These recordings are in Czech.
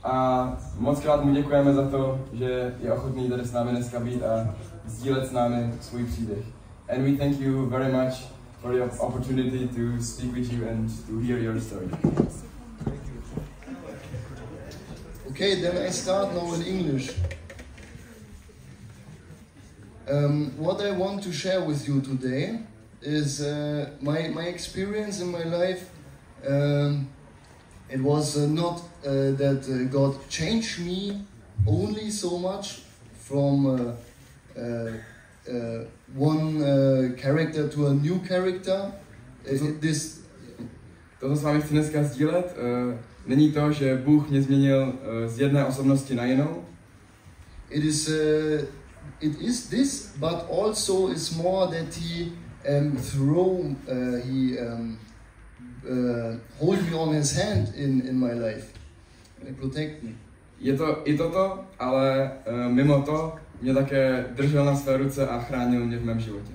A moc krát mu děkujeme za to, že je ochotný tady s námi dneska být a sdílet s námi svůj příběh. And we thank you very much for the opportunity to speak with you and to hear your story. Okay, then I start now in English. What I want to share with you today is my experience in my life. It was not that God changed me only so much from one character to a new character. Toto s vámi chci dneska sdílet. Není to, že Bůh mě změnil z jedné osobnosti na jinou. It is this, but also is more that he hold me on his hand in my life and protect me. Je to i toto, ale mimo to mě také držel na své ruce a chránil mě v mém životě.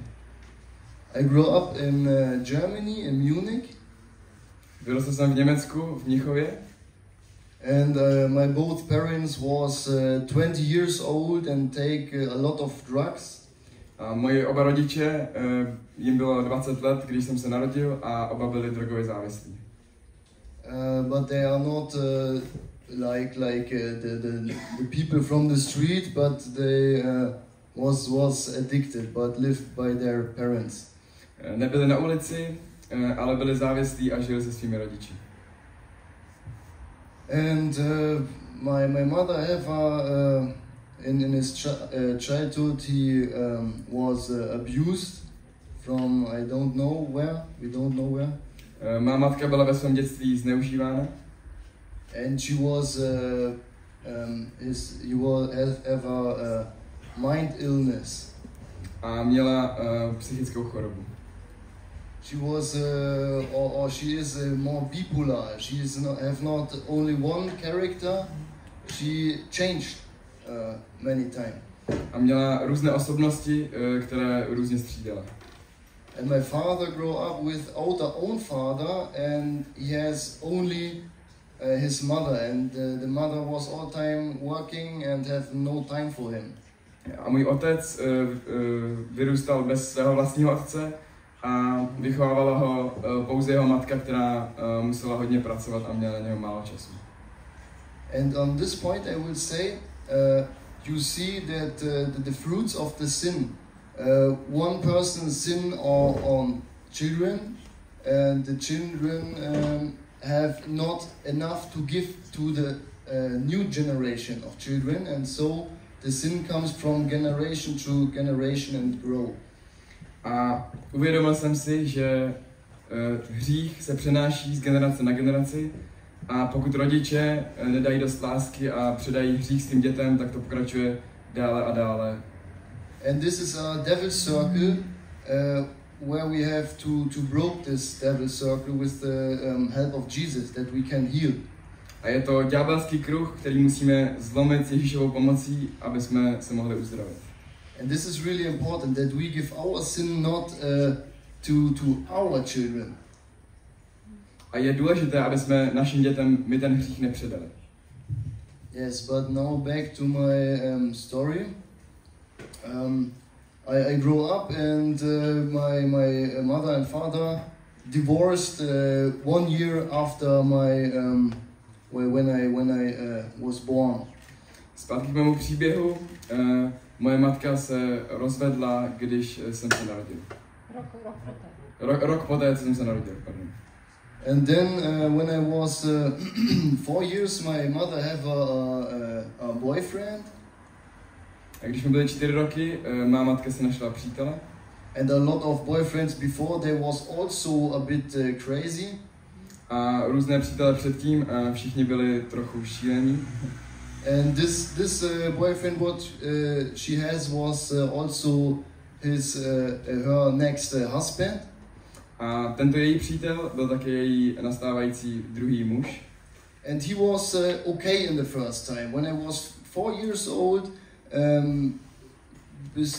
I grew up in Germany, in Munich. Vyrostl jsem v Německu, v Mnichově. And my both parents was 20 years old and take a lot of drugs. A moji oba rodiče, jim bylo 20 let, když jsem se narodil, a oba byli drogově závislí. But they are not like the people from the street, but they was addicted, but lived by their parents. Nebyli na ulici, ale byli závislí a žili se svými rodiči. And my mother have in his childhood he was abused from I don't know where. We don't know where. Má matka byla ve svém dětství zneužívána. And she was have a mind illness. A měla psychickou chorobu. She was or she is more bipolar. She is not only one character. She changed many times. A měla různé osobnosti, které různě střídala. And my father grew up without a own father, and he has only his mother, and the mother was all time working and have no time for him. A můj otec vyrůstal bez svého vlastního otce a vychovávala ho pouze jeho matka, která musela hodně pracovat a měla na něho málo času. And on this point I will say, you see that the fruits of the sin, one person sin on children, and the children have not enough to give to the new generation of children, and so the sin comes from generation to generation and grow. A uvědomil jsem si, že hřích se přenáší z generace na generaci, a pokud rodiče nedají dost lásky a předají hřích svým dětem, tak to pokračuje dále a dále. And this is a devil's circle where we have to break this devil's circle with the help of Jesus, that we can heal. A je to ďábelský kruh, který musíme zlomit s Ježíšovou pomocí, aby jsme se mohli uzdravit. And this is really important, that we give our sin not to our children. A je důležité, aby jsme našim dětem my ten hřích nepředali. Yes, but now back to my story. I grew up, and my mother and father divorced 1 year after my when I was born. Zpátky k mému příběhu. Moje matka se rozvedla, když jsem se narodil. Rok poté, co jsem se narodil, pardon. And then when I was 4 years, my mother have a boyfriend. A když mi byly 4 roky, má matka si našla přítele. And a lot of boyfriends before, they was also a bit crazy. A různé přítele předtím, všichni byli trochu šílení. And this boyfriend what she has was also her next husband. A tento její přítel byl také její nastávající druhý muž. And he was okay in the first time. When I was 4 years old,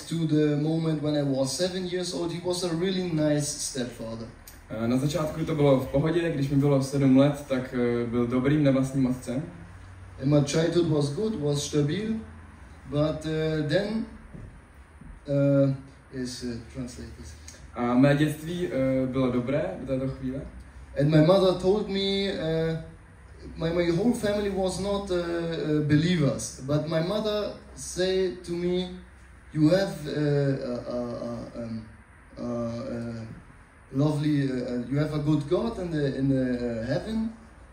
to the moment when I was 7 years old, he was a really nice stepfather. Na začátku to bylo v pohodě, když mi bylo 7 let, tak byl dobrým nevlastním otcem. And my childhood was good, was stabil, but then translate this. A mé dětství bylo dobré do této chvíle. And my mother told me, my whole family was not believers, but my mother said to me, you have lovely, you have a good God in the heaven,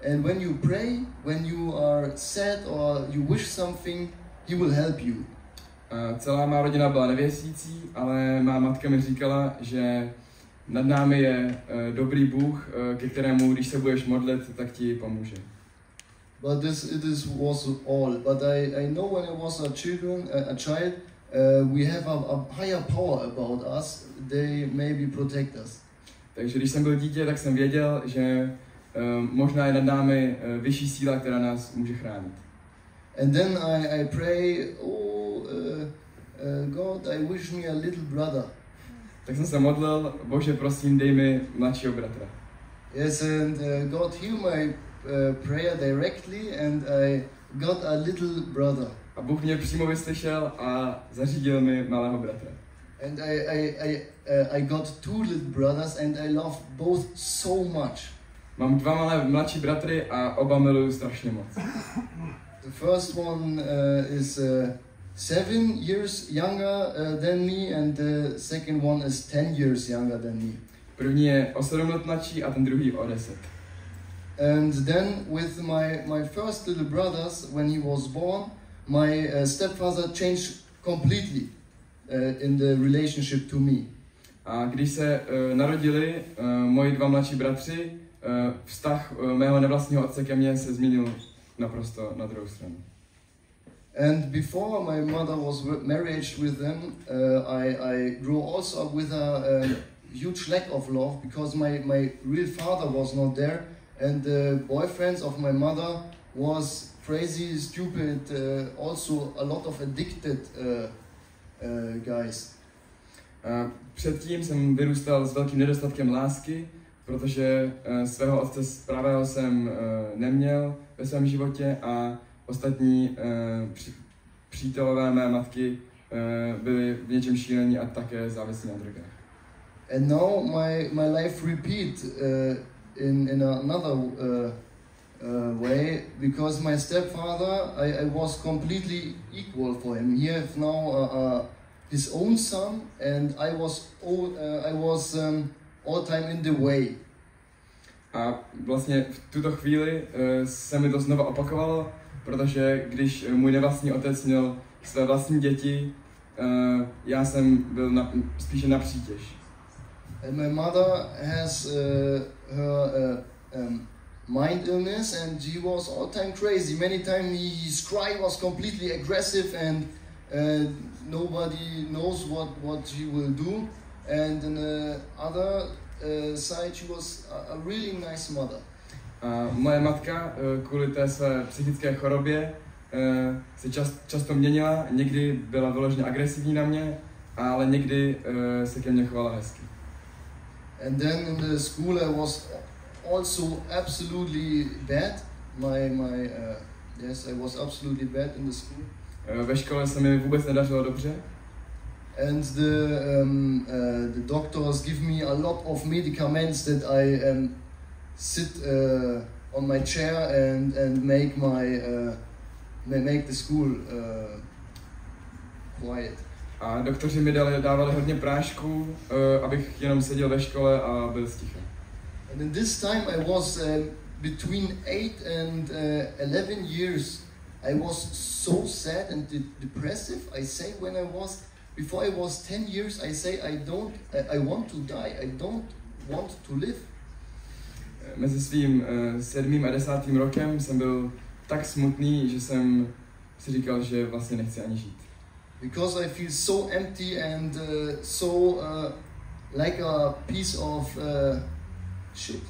and when you pray, when you are sad or you wish something, He will help you. Celá má rodina byla nevěřící, ale má matka mi říkala, že nad námi je dobrý Bůh, ke kterému, když se budeš modlit, tak ti pomůže. But this was all. But I know when I was a child, we have a higher power about us. They maybe protect us. Takže když jsem byl dítě, tak jsem věděl, že možná je nad námi vyšší síla, která nás může chránit. And then I pray, God, I wish me a little brother. Tak jsem se modlil, Bože, prosím, dej mi mladšího bratra. Yes, and God healed my prayer directly, and I got a little brother. A Bůh mě přímo vyslyšel a zařídil mi malého bratra. And I got 2 little brothers, and I love both so much. Mám 2 malé mladší bratry a oba miluju strašně moc. The first one is 7 years younger than me, and the second one is 10 years younger than me. První je o 7 let mladší a ten druhý o 10. And then with my first little brothers, when he was born, my stepfather changed completely in the relationship to me. A když se narodili moji 2 mladší bratři, vztah mého nevlastního otce ke mně se změnil naprosto na druhou stranu. And before my mother was married with them, I grew also up with a huge lack of love, because my real father was not there, and the boyfriends of my mother was crazy, stupid, also a lot of addicted guys. Předtím jsem vyrůstal s velkým nedostatkem lásky, protože svého otce pravého jsem neměl ve svém životě a ostatní přítelové mé matky byli v něčem šílení a také závislí na drogách. And now my life repeat in another way, because my stepfather, I was completely equal for him. He have now his own son, and I was all time in the way. A vlastně v tuto chvíli se mi to znova opakovalo, protože když můj nevlastní otec měl své vlastní děti, já jsem byl spíše na přítěž. And my mother has her mind illness, and she was all time crazy. Many times his cry was completely aggressive, and nobody knows what she will do. And on the other side, she was a really nice mother. A moje matka kvůli té své psychické chorobě se často měnila, někdy byla vyloženě agresivní na mě, ale někdy se ke mně chovala hezky. And then in the school I was also absolutely bad. Yes, I was absolutely bad in the school. Ve škole se mi vůbec nedařilo dobře. And the doctors give me a lot of medicaments that I sit on my chair and make the school quiet. A doktoři mi dávali hodně prášků, abych jenom seděl ve škole a byl sticha. And in this time I was between 8 and 11 years. I was so sad and depressive. I say before I was 10 years, I say I want to die. I don't want to live. Mezi svým 7. a 10. rokem jsem byl tak smutný, že jsem si říkal, že vlastně nechci ani žít. Because I feel so empty and so like a piece of shit.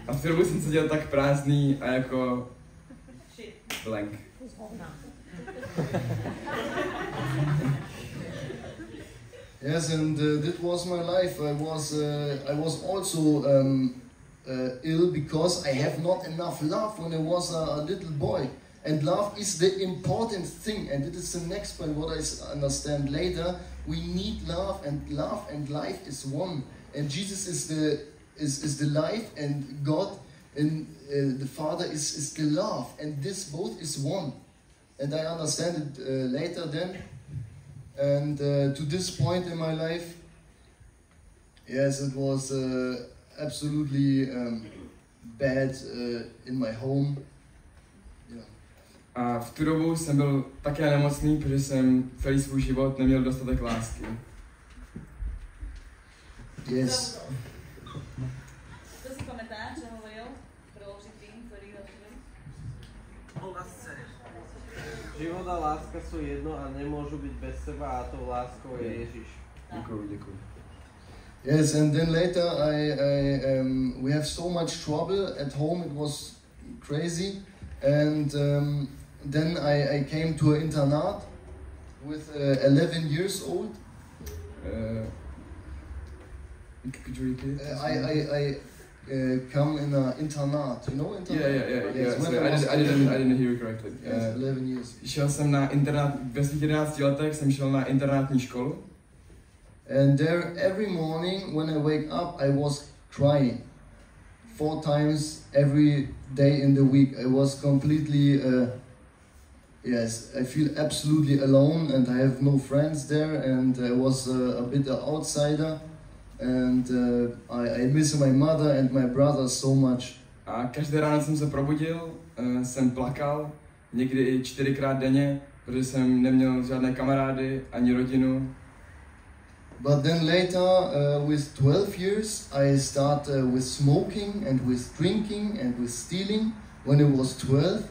A v té době jsem se dělal tak prázdný a jako blank. Yes, and that was my life. I was also ill because I have not enough love when I was a little boy. And love is the important thing, and it is the next point what I understand later. We need love and life is one. And Jesus is the life, and God and the Father is the love, and this both is one. And I understand it later then. And to this point in my life, yes, it was absolutely bad in my home. Yeah. A v tu dobu jsem byl také nemocný, protože jsem celý svůj život neměl dostatek lásky. Yes. To si pamätáš, že hovoril preložiť tým, ktorý hovoril? O lásce. Život a láska sú jedno a nemôžu byť bez seba, a tou láskou je Ježíš. Děkuji. Yes, and then later we have so much trouble at home. It was crazy, and then I came to an internat with 11 years old. Could you repeat? I come in an internat. You know internat? Yeah. Yes, So I didn't hear you correctly. Yes, 11 years. Šel jsem na internát, ve svých 11 letech jsem šel na internátní školu. And there, every morning when I wake up, I was crying 4 times every day in the week. I was completely, yes, I feel absolutely alone, and I have no friends there, and I was a bit an outsider, and I miss my mother and my brother so much. A každé ráno jsem se probudil, jsem plakal, někdy i 4krát denně, protože jsem neměl žádné kamarády ani rodinu. But then later, with 12 years, I started with smoking and with drinking and with stealing when I was 12,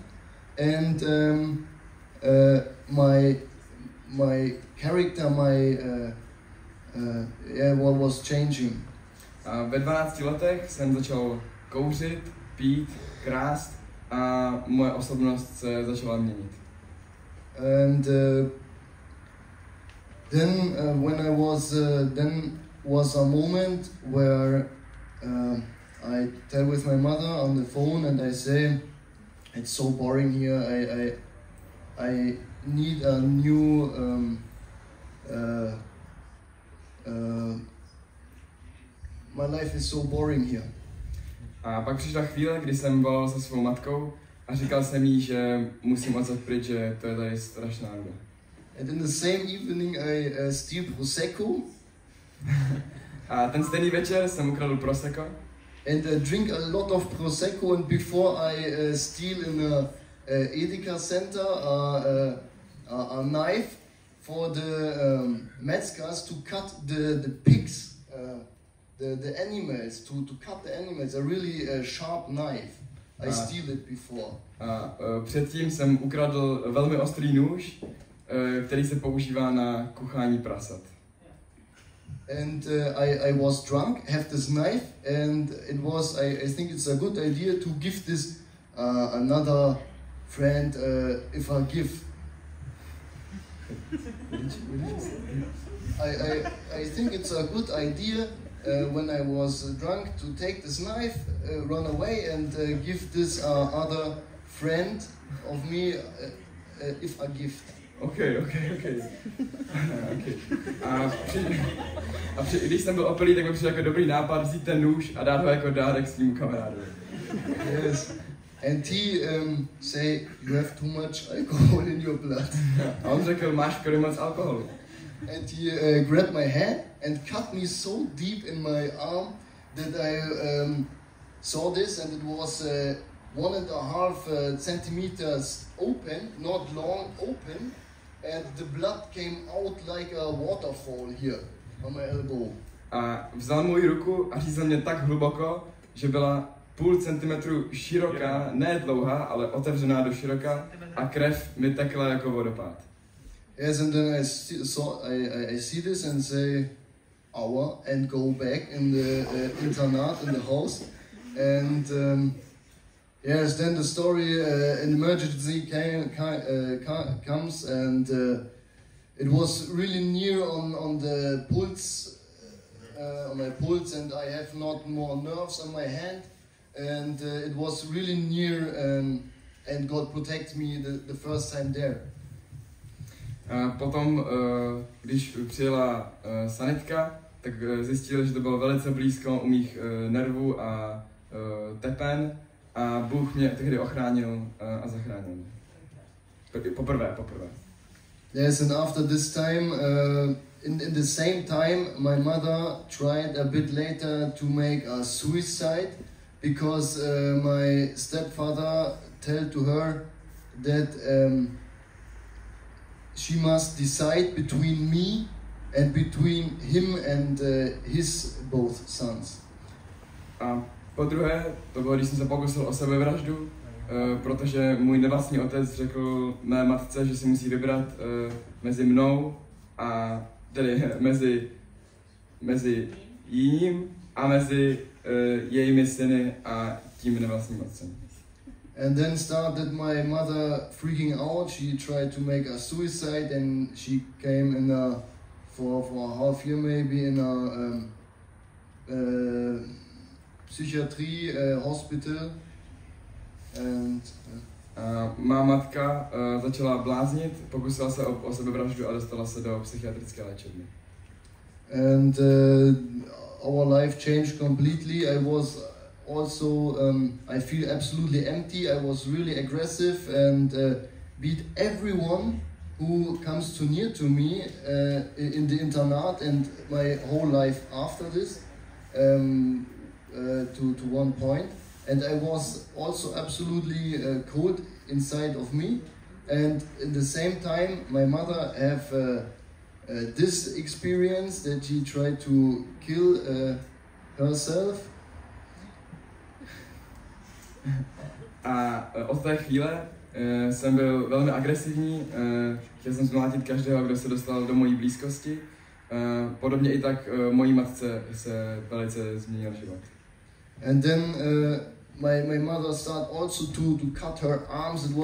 and my character, was changing. A ve 12 letech jsem začal kouřit, pít, krást a moje osobnost se začala měnit. And then when I was then was a moment where I tell with my mother on the phone and I say, it's so boring here. I need a new my life is so boring here. A pak přišla chvíle, kdy jsem volal se svou matkou a říkal jsem jí, že musím odsud pryč, že to je tady strašná nuda. And in the same evening I steal prosecco. A ten stejný večer jsem ukradl prosecco. And I drink a lot of prosecco, and before I steal in a Edeka center a knife for the Metzgers to cut the pigs, the animals, to cut the animals, a really sharp knife. I steal it before. A předtím jsem ukradl velmi ostrý nůž, který se používá na kuchání prasat. And I was drunk, have this knife, and it was, I think it's a good idea to give this another friend if I give. I think it's a good idea when I was drunk to take this knife, run away, and give this other friend of me if a gift. Okay. Když jsem byl opilý, tak mi přišel jako dobrý nápad vzít ten nůž a dát ho jako dárek svým kamarádovi. Yes. And he say, you have too much alcohol in your blood. A on řekl, máš v krvi moc alkoholu. And he grabbed my hand and cut me so deep in my arm that I saw this, and it was 1.5 centimeters open, not long, open, and the blood came out like a waterfall here on my elbow. A vzal moji ruku a řízl mě tak hluboko, že byla 0,5 centimetru široká, ne dlouhá, ale otevřená do široka, a krev mi tekla jako vodopád. Yes, and then I see this and say, hour, and go back in the internat, in the house, and yes, then the story, an emergency comes, and it was really near on the pulse, on my pulse, and I have not more nerves on my hand, and it was really near, and God protect me the first time there. Potom, když přijela sanitka, tak zjistili, že to bylo velice blízko u mých nervů a tepen a Bůh mě tehdy ochránil a zachránil. Poprvé. Yes, and after this time, in the same time, my mother tried a bit later to make a suicide because my stepfather told to her that she must decide between me and between him and his both sons. A podruhé, to bylo, když jsem se pokusil o sebevraždu, protože můj nevlastní otec řekl mé matce, že si musí vybrat mezi mnou a tedy mezi jím a mezi jejími syny a tím nevlastním otcem. And then started my mother freaking out. She tried to make a suicide, and she came in for a half year maybe in a psychiatry hospital. And má matka začala bláznit, pokusila se o sebevraždu a dostala se do psychiatrické léčebny. And our life changed completely. I was also, I feel absolutely empty. I was really aggressive and beat everyone who comes too near to me in the internat, and my whole life after this to one point. And I was also absolutely cold inside of me. And at the same time, my mother have this experience that she tried to kill herself. A od té chvíle jsem byl velmi agresivní, chtěl jsem zmlátit každého, kdo se dostal do mojí blízkosti. Podobně i tak mojí matce se velice změnil život. And then my mother started also to cut her arms. It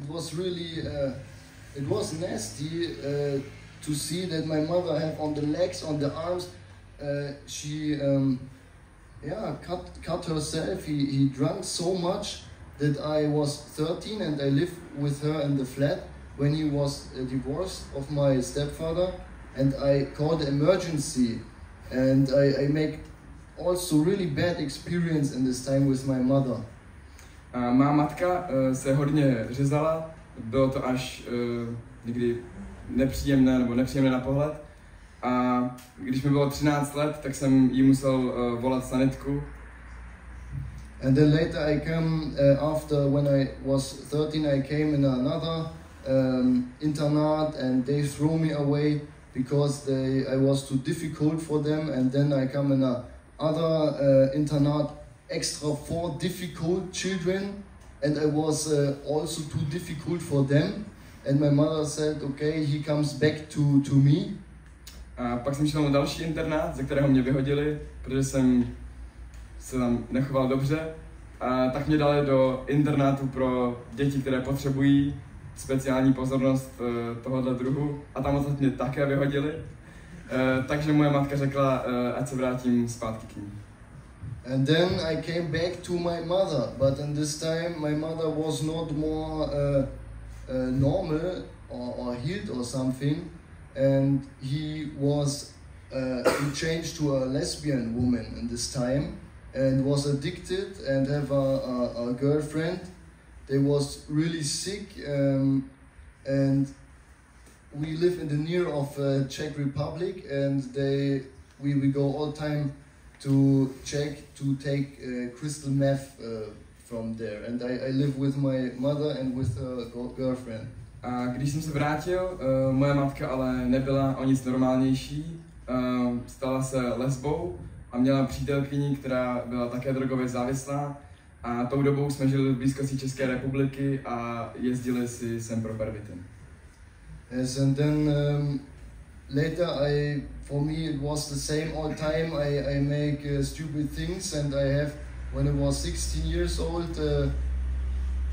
was really it was nasty to see that my mother had on the legs, on the arms. She cut herself. He drank so much that I was 13 and I lived with her in the flat when he was divorced of my stepfather, and I called the emergency, and I make also really bad experience in this time with my mother. Má matka se hodně řezala, bylo to až někdy nepříjemné na pohled. A když mi bylo 13 let, tak jsem jí musel volat sanitku. And then later I came after when I was 13, I came in another internat, and they threw me away because I was too difficult for them. And then I come in other internat extra for difficult children, and I was also too difficult for them. And my mother said, okay, he comes back to me. A pak jsem šel na další internát, ze kterého mě vyhodili, protože jsem se tam nechoval dobře. A tak mě dali do internátu pro děti, které potřebují speciální pozornost tohoto druhu. A tam mě také vyhodili. Takže moje matka řekla, ať se vrátím zpátky k ní. And then I came back to my mother, but in this time my mother was not more normal or healed or something. And he changed to a lesbian woman in this time, and was addicted and have a girlfriend. They was really sick, and we live in the near of Czech Republic, and we go all time to Czech to take crystal meth from there. And I live with my mother and with her girlfriend. A když jsem se vrátil, moje matka ale nebyla o nic normálnější, stala se lesbou a měla přítelkyni, která byla také drogově závislá, a tou dobou jsme žili v blízkosti České republiky a jezdili si sem pro pervitin. Yes, and then later for me it was the same all time. I make stupid things, and I have, when I was 16 years old,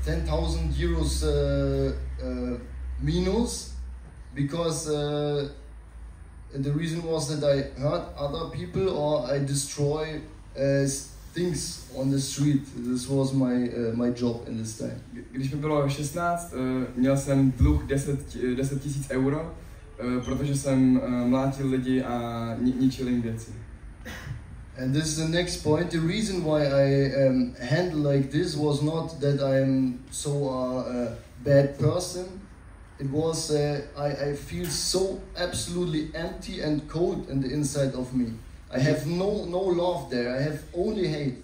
10,000 euros minus, because the reason was that I hurt other people or I destroy things on the street. This was my job in this time. Když mi bylo 16, měl jsem dluh 10 000 euro, protože jsem mlátil lidi a ničil jim věci. And this is the next point. The reason why I handle like this was not that I am so a bad person. It was I feel so absolutely empty and cold in the inside of me. I have no love there. I have only hate.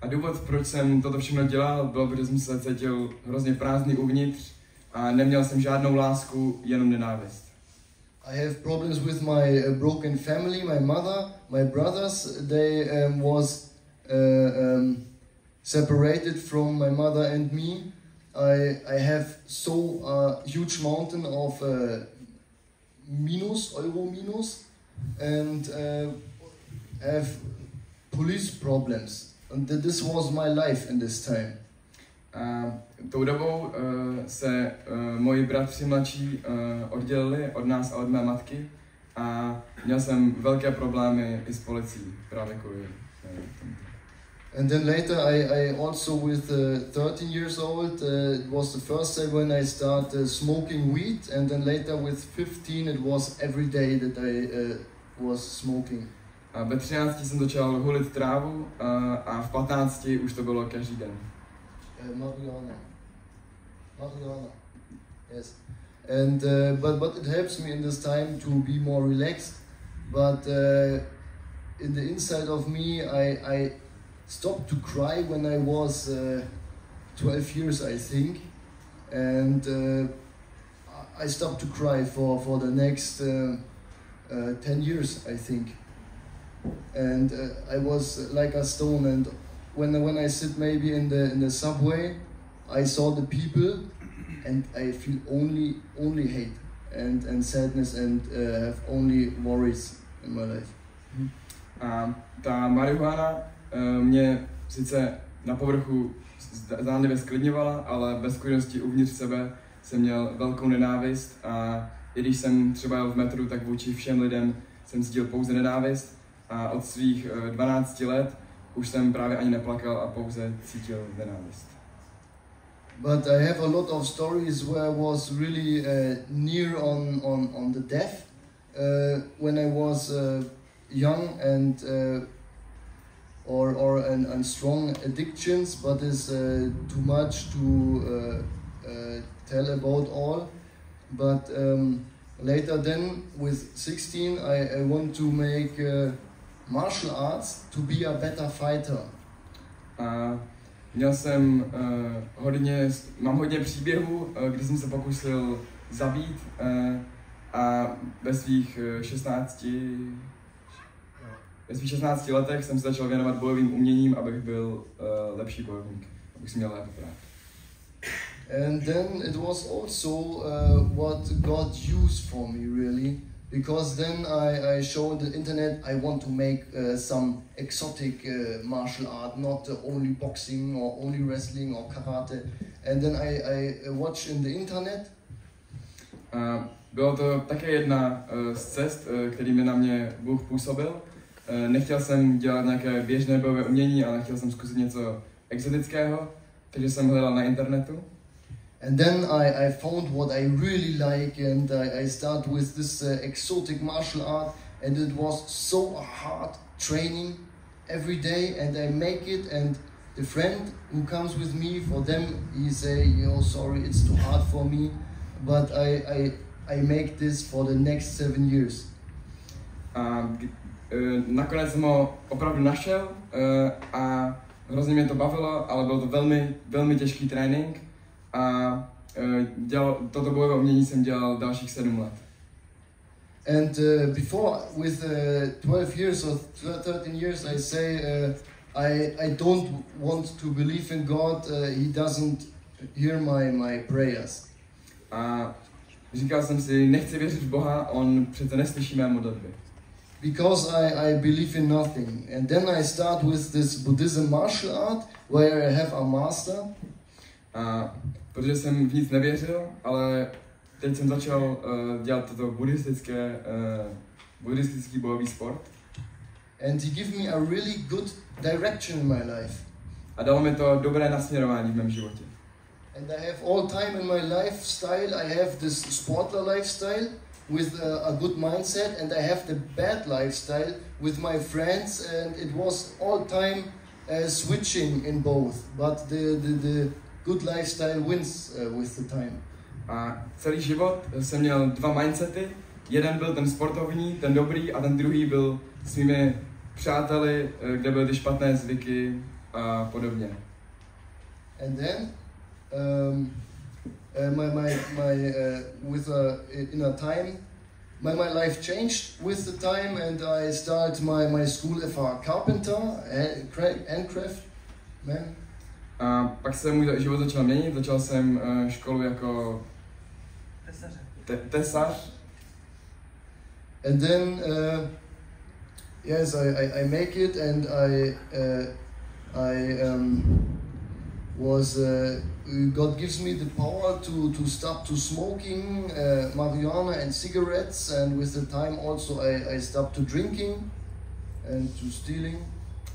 A důvod, proč jsem toto všechno dělal, bylo, protože jsem se cítil hrozně prázdný uvnitř a neměl jsem žádnou lásku, jenom nenávist. I have problems with my broken family. My mother, my brothers, they was separated from my mother and me. I have so huge mountain of euro minus, and have police problems. And this was my life in this time. Tou dobou se moji bratři mladší oddělili od nás a od mé matky a měl jsem velké problémy i s policií právě kvůli tomu. And then later I also with 13 years old, it was the first day when I started smoking weed, and then later with 15 it was every day that I was smoking. A ve 13 jsem začal hulit trávu a v 15 už to bylo každý den. Marijuana, yes. And but it helps me in this time to be more relaxed. But in the inside of me, I stopped to cry when I was 12 years, I think, and I stopped to cry for the next 10 years, I think. And I was like a stone. And when I sit maybe in the subway, I saw the people, and I feel only hate and sadness and have only worries in my life. A ta marihuana mě sice na povrchu zdánlivě sklidňovala, ale ve skutečnosti uvnitř sebe jsem měl velkou nenávist a i když jsem třeba jel v metru, tak vůči všem lidem jsem cítil pouze nenávist a od svých 12 let už jsem právě ani neplakal a pouze cítil nenávist. But I have a lot of stories where I was really near on the death when I was young and or strong addictions, but it's too much to tell about all. But later then, with 16, I want to make martial arts to be a better fighter. Mám hodně příběhů, kdy jsem se pokusil zabít a ve svých 16 letech jsem se začal věnovat bojovým uměním, abych byl lepší bojovník, abych si měl lépe brát. And then it was also what God used for me really, because then I showed the internet I want to make some exotic martial art, not only boxing or only wrestling or karate. And then I watched in the internet. Bylo to také jedna z cest, kterými na mě Bůh působil. Nechtěl jsem dělat nějaké běžné bojové umění, ale chtěl jsem zkusit něco exotického, takže jsem hledal na internetu. And then I found what I really like, and I start with this exotic martial art, and it was so hard training every day, and I make it, and the friend who comes with me, for them, he say, "Yo, sorry, it's too hard for me," but I make this for the next 7 years. Nakonec jsem ho opravdu našel a hrozně mě to bavilo, ale byl to velmi, velmi těžký trénink a toto bojové umění jsem dělal dalších 7 let. And before, with 12 years or 13 years, I say I don't want to believe in God. He doesn't hear my prayers. A říkal jsem si, nechci věřit v Boha, on přece neslyší mé modlitby. Because I believe in nothing. And then I start with this Buddhism martial art, where I have a master. A protože jsem v nic nevěřil, ale teď jsem začal dělat toto buddhistický bojový sport. And he gave me a really good direction in my life. A dalo mi to dobré nasměrování v mém životě. And I have all time in my lifestyle, I have this sportler lifestyle with a good mindset, and I have the bad lifestyle with my friends, and it was all time switching in both, but the good lifestyle wins with the time. A celý život jsem měl dva mindsety. Jeden byl ten sportovní, ten dobrý, a ten druhý byl s mými přáteli, kde byly ty špatné zvyky a podobně. And then in a time my life changed with the time, and I started my school as a carpenter, handcraft man. A pak se můj život začal měnit, začal jsem školu jako tesař. And then yes, I make it, and God gives me the power to stop to smoking marijuana and cigarettes, and with the time also I stopped to drinking and to stealing.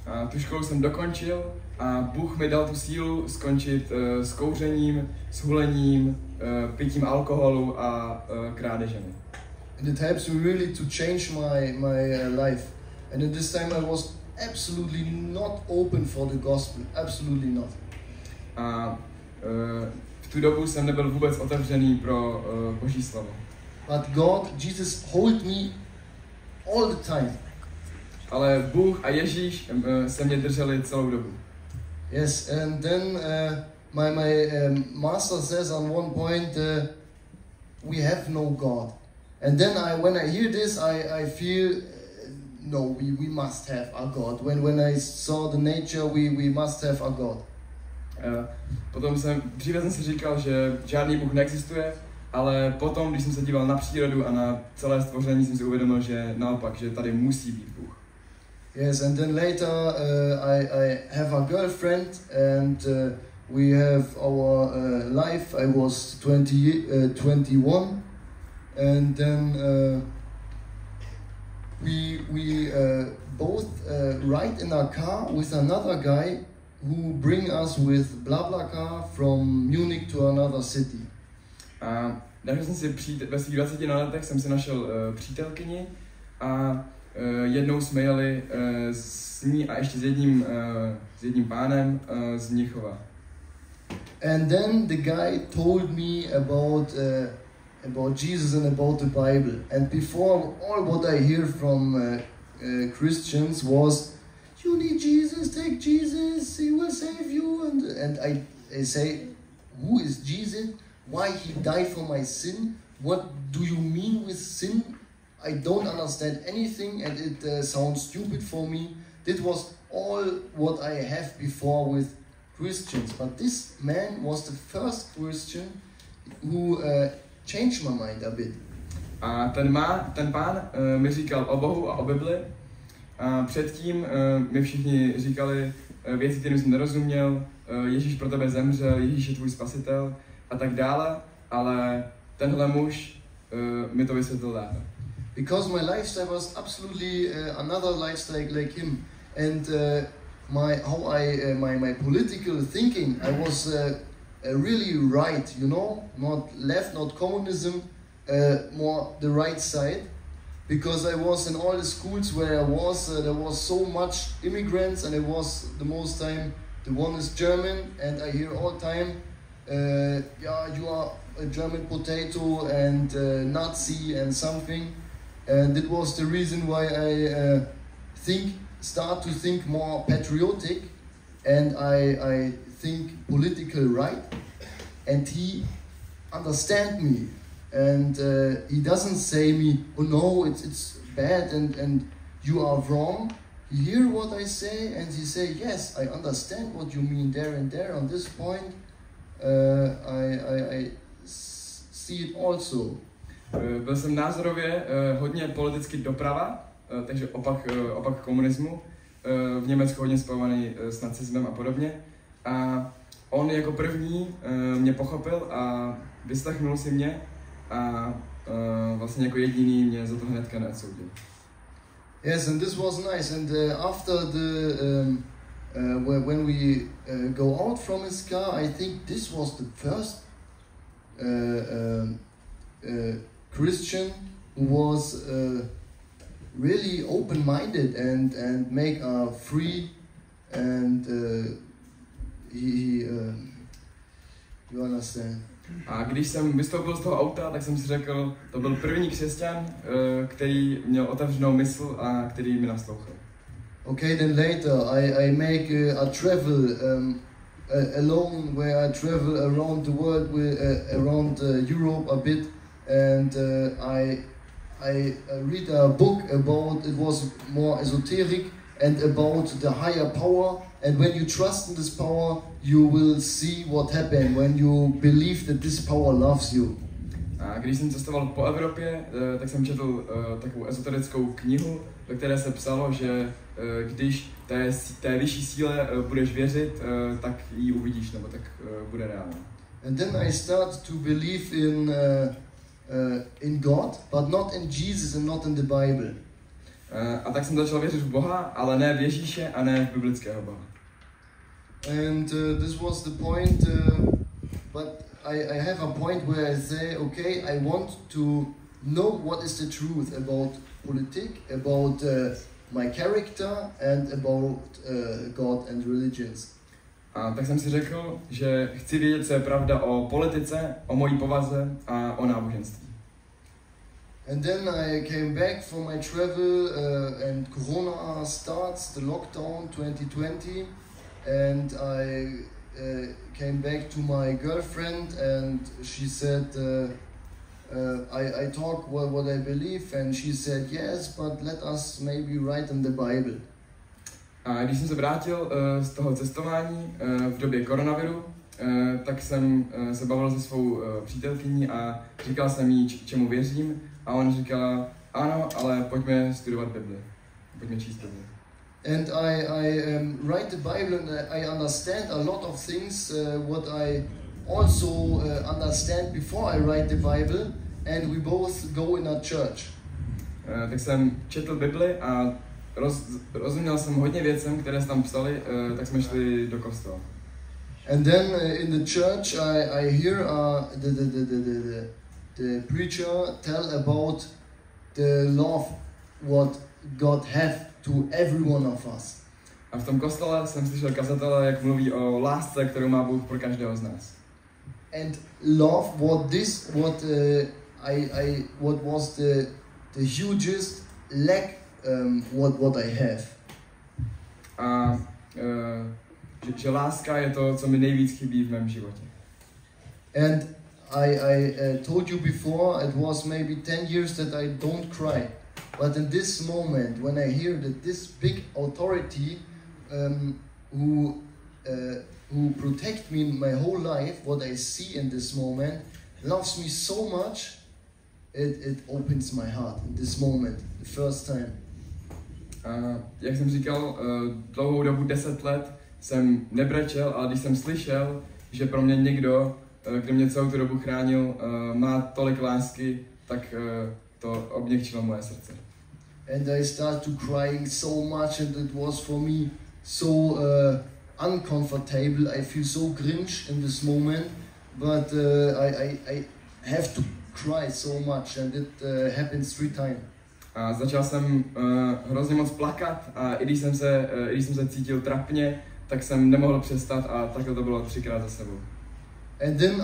A tu školu jsem dokončil a Bůh mi dal tu sílu skončit s kouřením, s hulením, pitím alkoholu a krádežemi. And it helps me really to change my life. And at this time I was absolutely not open for the gospel, absolutely not. A v tu dobu jsem nebyl vůbec otevřený pro Boží slovo. But God, Jesus, hold me all the time. Ale Bůh a Ježíš se mě drželi celou dobu. Yes, and then my master says on one point, we have no God. And then when I hear this, I feel, no, we must have a God. When I saw the nature, we must have a God. Dříve jsem si říkal, že žádný Bůh neexistuje, ale potom, když jsem se díval na přírodu a na celé stvoření, jsem si uvědomil, že naopak, že tady musí být Bůh. Yes, and then later I have a girlfriend, and we have our life. I was 21, and then we both ride in a car with another guy who bring us with BlaBlaCar from Munich to another city. A našel jsem si ve svých 20 letech jsem si našel přítelkyni a jednou jsme jeli s ní a ještě s jedním pánem z Mnichova. And then the guy told me about Jesus and about the Bible. And before all what I hear from Christians was, you need Jesus, take Jesus, he will save you. And I say, who is Jesus? Why he died for my sin? What do you mean with sin? I don't understand anything, and it sounds stupid for me. That was all what I have before with Christians. But this man was the first Christian who changed my mind a bit. A ten pán mi říkal o Bohu a o Bibli. A předtím mi všichni říkali věci, kterým jsem nerozuměl. Ježíš pro tebe zemřel, Ježíš je tvůj spasitel a tak dále. Ale tenhle muž mi to vysvětlil dále. Because my lifestyle was absolutely another lifestyle like him, and my political thinking, I was really right, you know, not left, not communism, more the right side, because I was in all the schools where I was, there was so much immigrants, and it was the most time the one is German, and I hear all time, yeah, you are a German potato and Nazi and something. And it was the reason why I start to think more patriotic, and I think political right, and he understand me, and he doesn't say me, oh no, it's bad and you are wrong. He hear what I say, and he say, yes, I understand what you mean there and there on this point. I see it also. Byl jsem názorově hodně politicky doprava, takže opak komunismu, v Německu hodně spojovaný s nacismem a podobně. A on jako první mě pochopil a vyslechnul si mě a vlastně jako jediný mě za to hnedka neodsoudil. Yes, and this was nice. And after when we go out from his car, I think this was the first Christian who was really open-minded and make a free and you understand. A když jsem vystoupil z toho auta, tak jsem si řekl, to byl první křesťan, který měl otevřenou mysl a který mi naslouchal. Okay, then later I make a travel alone where I travel around the world, around Europe a bit, and I read a book about, it was more esoteric and about the higher power, and when you trust in this power, you will see what happened when you believe that this power loves you. A když jsem cestoval po Evropě, tak jsem četl takovou ezoterickou knihu, ve které se psalo, že když té vyšší síle budeš věřit, tak ji uvidíš, nebo tak bude reálná. And then I start to believe in God, but not in Jesus and not in the Bible. A tak jsem začal věřit v Boha, ale ne v Ježíše a ne v biblického Boha. And this was the point, but I have a point where I say, okay, I want to know what is the truth about politics, about my character and about God and religions. A tak jsem si řekl, že chci vědět, co je pravda o politice, o mojí povaze a o náboženství. And then I came back from my travel and Corona starts, the lockdown 2020, and I came back to my girlfriend and she said, I talk what I believe, and she said, yes, but let us maybe write in the Bible. A když jsem se vrátil z toho cestování v době koronaviru, tak jsem se bavil se svou přítelkyní a říkal jsem jí, čemu věřím, a on říkala, ano, ale pojďme studovat Bibli, pojďme číst Bibli. And I write the Bible and I understand a lot of things what I also understand before I write the Bible, and we both go in a church. Tak jsem četl Bibli a rozuměl jsem hodně věcem, které se tam psali, tak jsme šli do kostela. And then in the church I hear the preacher tell about the love what God have to every one of us. A v tom kostele jsem slyšel kazatele, jak mluví o lásce, kterou má Bůh pro každého z nás. And love what was the hugest lack what I have. A že láska je to, co mi nejvíc chybí v mém životě. And I told you before, it was maybe 10 years that I don't cry. But in this moment, when I hear that this big authority who protect me my whole life, what I see in this moment, loves me so much, it opens my heart in this moment, the first time. Jak jsem říkal, dlouhou dobu 10 let jsem nebrečel, ale když jsem slyšel, že pro mě někdo, kdo mě celou tu dobu chránil, má tolik lásky, tak to obměkčilo moje srdce. And I start to crying so much, and it was for me so uncomfortable. I feel so cringe in this moment, but I have to cry so much, and it happens 3 times. A začal jsem hrozně moc plakat a i když jsem se cítil trapně, tak jsem nemohl přestat a takhle to bylo 3krát za sebou. And then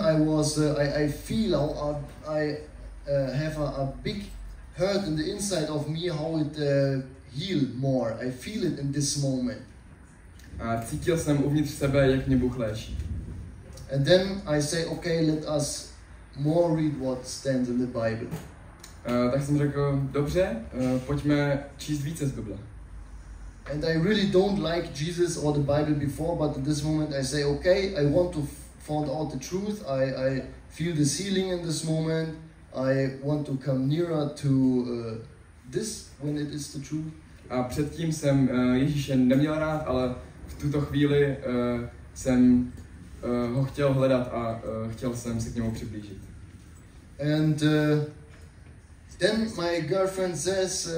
I feel how I have a big hurt in the inside of me, how it heal more. I feel it in this moment. A cítil jsem uvnitř sebe, jak mě Bůh léčí. And then I say, okay, let us more read what stands in the Bible. Tak jsem řekl, dobře, pojďme číst více z Bible. And I really don't like Jesus or the Bible before, but at this moment I say, okay, I want to find out the truth. I feel this healing in this moment. I want to come nearer to this when it is the truth. A předtím jsem Ježíše neměl rád, ale v tuto chvíli jsem ho chtěl hledat a chtěl jsem se k němu přiblížit. And then my girlfriend says,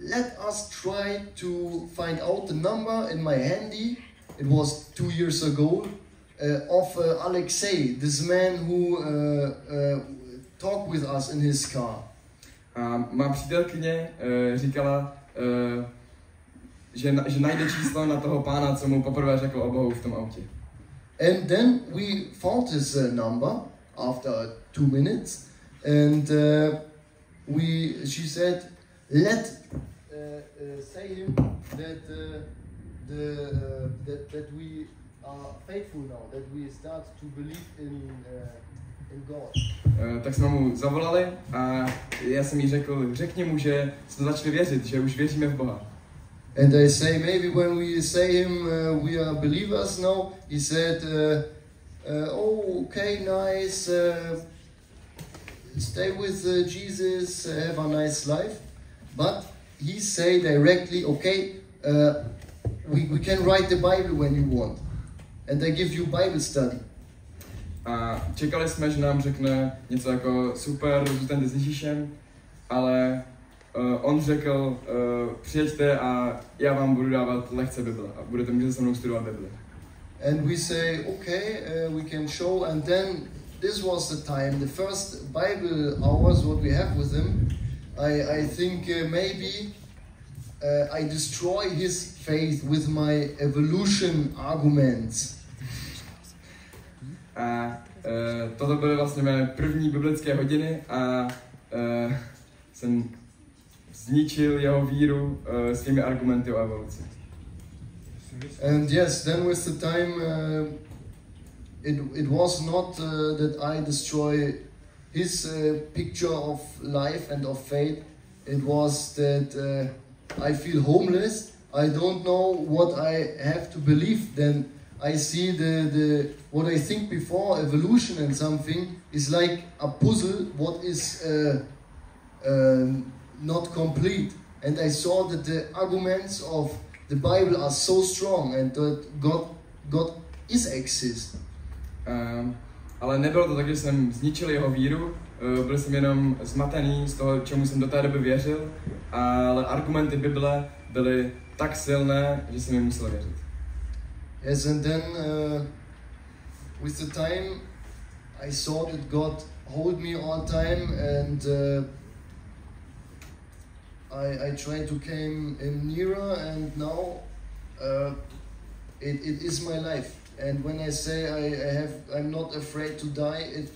let us try to find out the number in my handy. It was 2 years ago, of Alexei, this man who talked with us in his car. A má přítelkyně říkala, že najde číslo na toho pána, co mu poprvé řekl o Bohu v tom autě. And then we found his number after 2 minutes, and she said, let say him that we are faithful now, that we start to believe in God. Tak jsme mu zavolali a já jsem jí řekni mu, že jsme začali věřit, že už věříme v Boha. And I say, maybe when we say him, we are believers now, he said, oh, okay, nice, stay with Jesus, have a nice life. But he say directly, okay, we can write the Bible when you want. And I give you Bible study. A čekali jsme, že nám řekne něco jako super, zůstaňte s Ježíšem, ale on řekl, přijeďte a já vám budu dávat lekce Bible a můžete se mnou studovat Bibli. And we say, okay, we can show, and then this was the time, the first Bible hours what we have with him. I think maybe I destroy his faith with my evolution arguments. A toto byly vlastně mé první biblické hodiny a jsem zničil jeho víru svými argumenty o evoluci. And yes, then with the time, it was not that I destroy his picture of life and of faith. It was that I feel homeless. I don't know what I have to believe. Then I see the what I think before evolution and something is like a puzzle. What is not complete. And I saw that the arguments of the Bible are so strong and that God is exist. Ale nebylo to tak, že jsem zničil jeho víru, byl jsem jenom zmatený z toho, čemu jsem do té doby věřil, ale argumenty Bible byly tak silné, že jsem jim musel věřit. Yes, and then with the time I saw that God hold me all time, and I tried to come nearer, and now it is my life. And when I say I'm not afraid to die,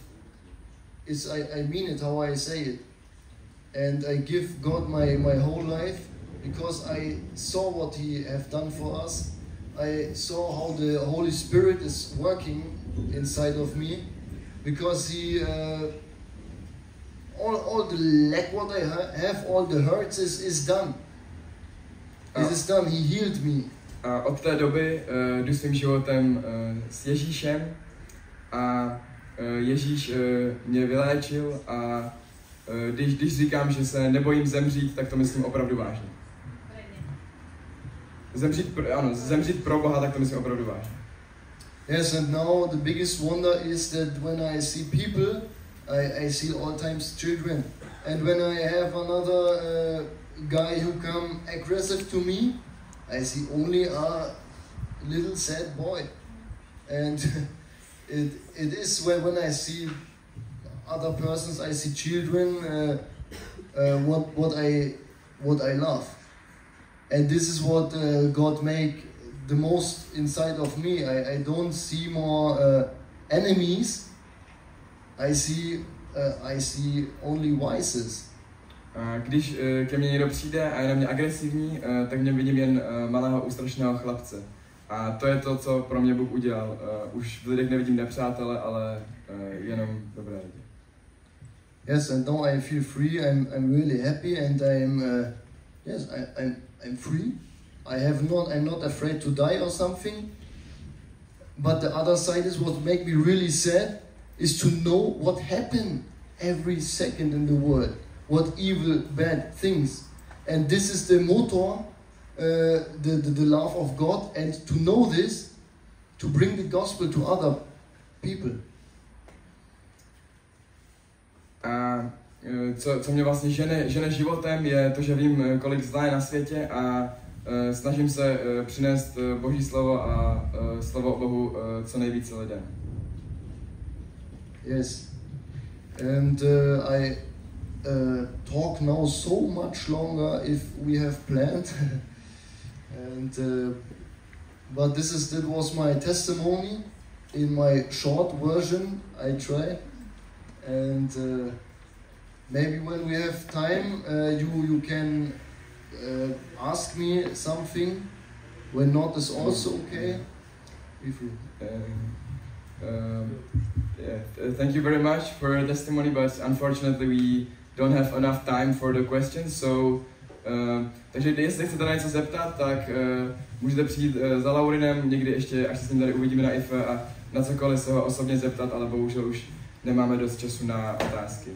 I mean it how I say it. And I give God my whole life because I saw what He have done for us. I saw how the Holy Spirit is working inside of me, because He all the lack what I have, all the hurts is done. It is done. He healed me. A od té doby jdu svým životem s Ježíšem a Ježíš mě vyléčil a když říkám, že se nebojím zemřít, tak to myslím opravdu vážně. Zemřít pro Boha, tak to myslím opravdu vážně. Yes, and now the biggest wonder is that when I see people, I see all times children. And when I have another guy who come aggressive to me, I see only a little sad boy. And it is when I see other persons, I see children, what I love. And this is what God make the most inside of me. I don't see more enemies. I see only vices. Když ke mně někdo přijde a je na mě agresivní, tak mě vidím jen malého ústrašného chlapce. A to je to, co pro mě Bůh udělal. Už v lidech nevidím nepřátele, ale jenom dobré lidi. Yes, and now I feel free. I'm really happy, and I'm free. I'm not afraid to die or something. But the other side is what make me really sad is to know what happened every second in the world. What evil, bad things. And this is the motor, the love of God, and to know this, to bring the gospel to other people. A co mě vlastně žene životem, je to, že vím, kolik zla je na světě a snažím se přinést Boží slovo a slovo o Bohu co nejvíce lidem. Yes. And I talk now so much longer if we have planned. And but that was my testimony in my short version. I try, and maybe when we have time, you can ask me something. When not, is also okay. If you. Thank you very much for your testimony, but unfortunately we don't have enough time for the questions, so takže jestli chcete na něco zeptat, tak můžete přijít za Laurinem někdy ještě, až se s ním tady uvidíme na YFJ a na cokoliv se ho osobně zeptat, ale bohužel už nemáme dost času na otázky.